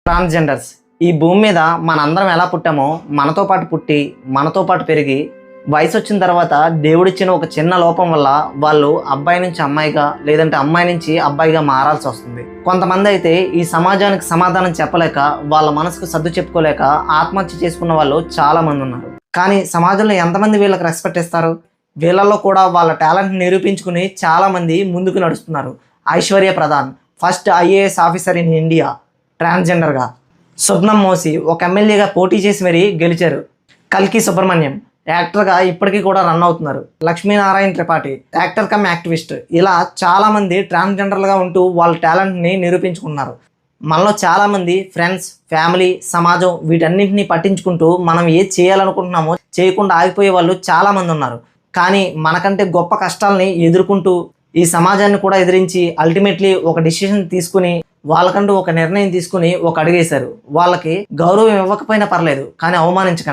Transgenders ఈ భూమి మీద మనందరం ఎలా పుట్టామో మనతో పాటు పుట్టి మనతో పాటు పెరిగి వయసు వచ్చిన తర్వాత దేవుడిచ్చిన ఒక చిన్న లోపం వల్ల వాళ్ళు అబ్బాయి నుంచి అమ్మాయిగా లేదంటే అమ్మాయి నుంచి అబ్బాయిగా మారాల్సి వస్తుంది. కొంతమంది అయితే ఈ సమాజానికి సమాధానం చెప్పలేక వాళ్ళ మనసుకు సర్దు చెప్పుకోలేక ఆత్మహత్య చేసుకున్న వాళ్ళు చాలా మంది ఉన్నారు. కానీ సమాజంలో ఎంతమంది వీళ్ళకి రెస్పెక్ట్ ఇస్తారు? వీళ్ళల్లో కూడా వాళ్ళ టాలెంట్ నిరూపించుకుని చాలా మంది ముందుకు నడుస్తున్నారు. Aishwarya Pradhan first IAS officer in India ట్రాన్స్జెండర్గా. శుభ్నం మోసి ఒక ఎమ్మెల్యేగా పోటీ చేసి మరీ గెలిచారు. కల్కి సుబ్రహ్మణ్యం యాక్టర్గా ఇప్పటికీ కూడా రన్ అవుతున్నారు. Lakshminarayana Tripathi actor come activist. ఇలా చాలామంది ట్రాన్స్జెండర్లుగా ఉంటూ వాళ్ళ టాలెంట్ని నిరూపించుకున్నారు. మనలో చాలామంది ఫ్రెండ్స్, ఫ్యామిలీ, సమాజం వీటన్నింటినీ పట్టించుకుంటూ మనం ఏది చేయాలనుకుంటున్నామో చేయకుండా ఆగిపోయే వాళ్ళు చాలామంది ఉన్నారు. కానీ మనకంటే గొప్ప కష్టాలని ఎదుర్కొంటూ ఈ సమాజాన్ని కూడా ఎదిరించి అల్టిమేట్లీ ఒక డిసిషన్ తీసుకుని వాళ్ళకంటూ ఒక నిర్ణయం తీసుకుని ఒక అడుగేశారు. వాళ్ళకి గౌరవం ఇవ్వకపోయినా పర్లేదు, కానీ అవమానించకండి.